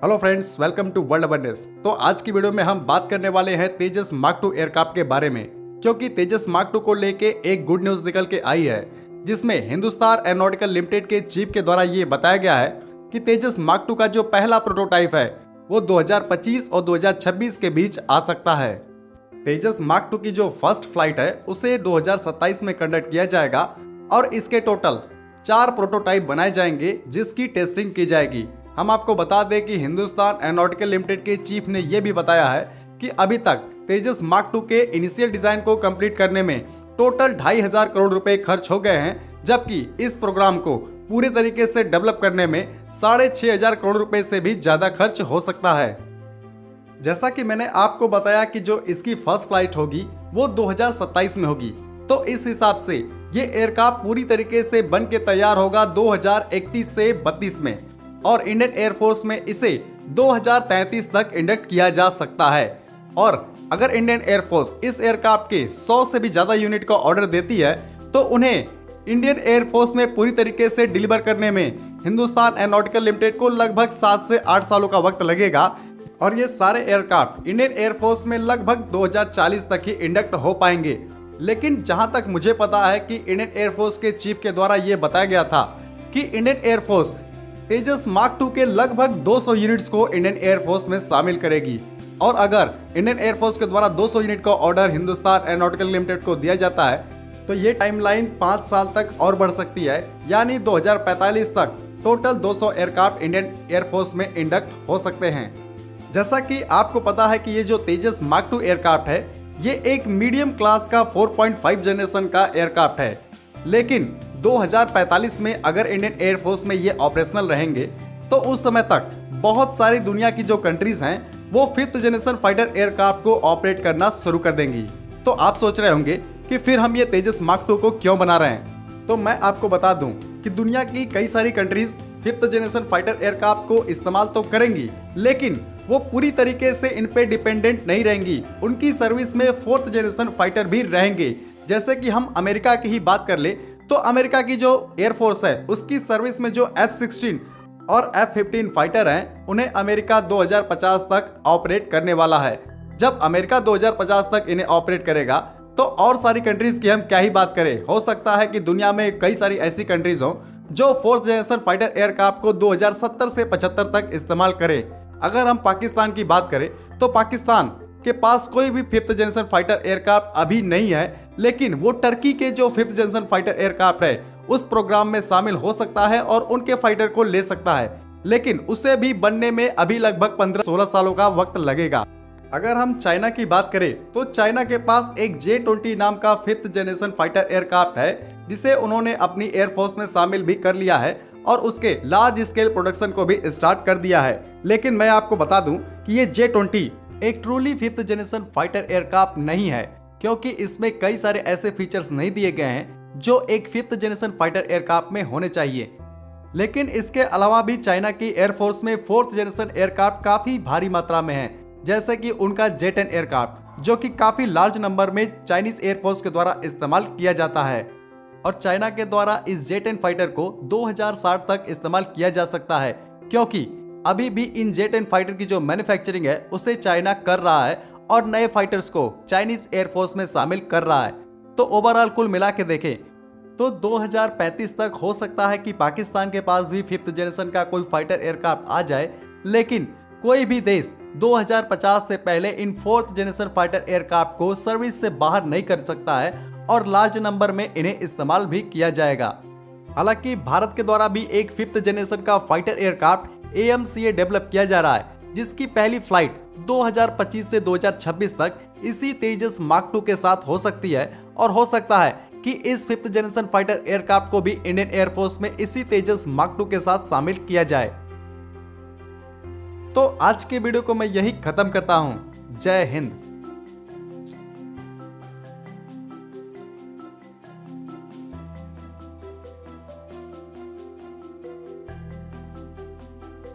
Hello friends, welcome to world awareness. तो आज की वीडियो में हम बात करने वाले हैं तेजस मार्क 2 एयरक्राफ्ट के बारे में, क्योंकि तेजस मार्क 2 को लेके एक गुड न्यूज निकल के आई है, जिसमें हिंदुस्तान एरोनॉटिकल लिमिटेड के चीफ के द्वारा ये बताया गया है कि तेजस मार्क 2 का जो पहला प्रोटोटाइप है वो 2025 और 2026 के बीच आ सकता है। तेजस मार्क 2 की जो फर्स्ट फ्लाइट है उसे 2027 में कंडक्ट किया जाएगा और इसके टोटल 4 प्रोटोटाइप बनाए जाएंगे जिसकी टेस्टिंग की जाएगी। हम आपको बता दें कि हिंदुस्तान एरोनॉटिकल लिमिटेड के चीफ ने यह भी बताया है कि अभी तक तेजस मार्क 2 के इनिशियल डिजाइन को कंप्लीट करने में टोटल 2500 करोड़ रुपए खर्च हो गए हैं, जबकि इस प्रोग्राम को पूरे तरीके से डेवलप करने में 6500 करोड़ रुपए से भी ज्यादा खर्च हो सकता है। जैसा कि मैंने आपको बताया कि जो इसकी फर्स्ट फ्लाइट होगी वो 2027 में होगी, तो इस हिसाब से ये एयरक्राफ्ट पूरी तरीके से बन के तैयार होगा 2031 से 32 में, और इंडियन एयरफोर्स में इसे 2033 तक इंडक्ट किया जा सकता है। और अगर इंडियन एयरफोर्स इस एयरक्राफ्ट के 100 से भी ज्यादा यूनिट का ऑर्डर देती है तो उन्हें इंडियन एयरफोर्स में पूरी तरीके से डिलीवर करने में हिंदुस्तान एरोनॉटिकल लिमिटेड को लगभग 7 से 8 सालों का वक्त लगेगा, और ये सारे एयरक्राफ्ट इंडियन एयरफोर्स में लगभग 2040 तक ही इंडक्ट हो पाएंगे। लेकिन जहां तक मुझे पता है कि इंडियन एयरफोर्स के चीफ के द्वारा ये बताया गया था कि इंडियन एयरफोर्स तेजस मार्क 2 के लगभग 200 यूनिट्स को इंडियन एयरफोर्स में शामिल करेगी, और अगर इंडियन एयरफोर्स के द्वारा 200 यूनिट का ऑर्डर हिंदुस्तान एरोनॉटिकल लिमिटेड को दिया जाता है तो ये टाइमलाइन 5 साल तक और बढ़ सकती है, यानी 2045 तक टोटल 200 एयरक्राफ्ट इंडियन एयरफोर्स में इंडक्ट हो सकते हैं। जैसा कि आपको पता है कि ये जो तेजस मार्क 2 एयरक्राफ्ट है ये एक मीडियम क्लास का 4.5 जनरेशन का एयरक्राफ्ट है, लेकिन 2045 में अगर इंडियन एयरफोर्स में ये ऑपरेशनल रहेंगे तो उस समय तक बहुत सारी दुनिया की जो कंट्रीज हैं वो 5th जनरेशन फाइटर एयरक्राफ्ट को ऑपरेट करना शुरू कर देंगी। तो आप सोच रहे होंगे कि फिर हम ये तेजस मार्क 2 को क्यों बना रहे हैं, तो मैं आपको बता दूं कि दुनिया की कई सारी countries 5th generation fighter aircraft को इस्तेमाल तो करेंगी, लेकिन वो पूरी तरीके से इन पे डिपेंडेंट नहीं रहेंगी। उनकी सर्विस में 4th जनरेशन फाइटर भी रहेंगे। जैसे कि हम अमेरिका की ही बात कर ले तो अमेरिका की जो एयरफोर्स है उसकी सर्विस में जो F-16 और F-15 फाइटर हैं उन्हें अमेरिका 2050 तक ऑपरेट करने वाला है। जब अमेरिका 2050 तक इन्हें ऑपरेट करेगा तो और सारी कंट्रीज की हम क्या ही बात करें, हो सकता है कि दुनिया में कई सारी ऐसी कंट्रीज हो जो 4th जनरेशन फाइटर एयरक्राफ्ट को 2070 से 75 तक इस्तेमाल करें। अगर हम पाकिस्तान की बात करें तो पाकिस्तान के पास कोई भी 5th जनरेशन फाइटर एयरक्राफ्ट अभी नहीं है, लेकिन वो टर्की के जो 5th जनरेशन फाइटर एयरक्राफ्ट है उस प्रोग्राम में शामिल हो सकता है और उनके फाइटर को ले सकता है, लेकिन उसे भी बनने में अभी लगभग 15-16 सालों का वक्त लगेगा। अगर हम चाइना की बात करें तो चाइना के पास एक J-20 नाम का 5th जनरेशन फाइटर एयरक्राफ्ट है, जिसे उन्होंने अपनी एयरफोर्स में शामिल भी कर लिया है और उसके लार्ज स्केल प्रोडक्शन को भी स्टार्ट कर दिया है। लेकिन मैं आपको बता दूं कि ये J-20 एक truly 5th generation fighter aircraft नहीं है, क्योंकि इसमें कई सारे ऐसे फीचर्स नहीं दिए गए हैं जो एक 5th जनरेशन फाइटर एयरक्राफ्ट में होने चाहिए। लेकिन इसके अलावा भी चाइना की एयरफोर्स में 4th जनरेशन एयरक्राफ्ट काफी भारी मात्रा में है, जैसे कि उनका J-10 एयरक्राफ्ट जो कि काफी लार्ज नंबर में चाइनीज एयरफोर्स के द्वारा इस्तेमाल किया जाता है, और चाइना के द्वारा इस J-10 फाइटर को 2060 तक इस्तेमाल किया जा सकता है, क्योंकि अभी भी इन J-10 फाइटर की जो मैन्युफैक्चरिंग है उसे चाइना कर रहा है और नए फाइटर्स को चाइनीज एयरफोर्स में शामिल कर रहा है। तो ओवरऑल कुल मिला के देखें तो 2035 तक हो सकता है कि पाकिस्तान के पास भी 5th जनरेशन का कोई फाइटर एयरक्राफ्ट आ जाए, लेकिन कोई भी देश 2050 से पहले इन 4th जनरेशन फाइटर एयरक्राफ्ट को सर्विस से बाहर नहीं कर सकता है और लार्ज नंबर में इन्हें इस्तेमाल भी किया जाएगा। हालांकि भारत के द्वारा भी एक 5th जनरेशन का फाइटर एयरक्राफ्ट AMCA डेवलप किया जा रहा है, जिसकी पहली फ्लाइट 2025 से 2026 तक इसी तेजस मार्क 2 के साथ हो सकती है, और हो सकता है कि इस 5th जनरेशन फाइटर एयरक्राफ्ट को भी इंडियन एयरफोर्स में इसी तेजस मार्क 2 के साथ शामिल किया जाए। तो आज के वीडियो को मैं यही खत्म करता हूं। जय हिंद।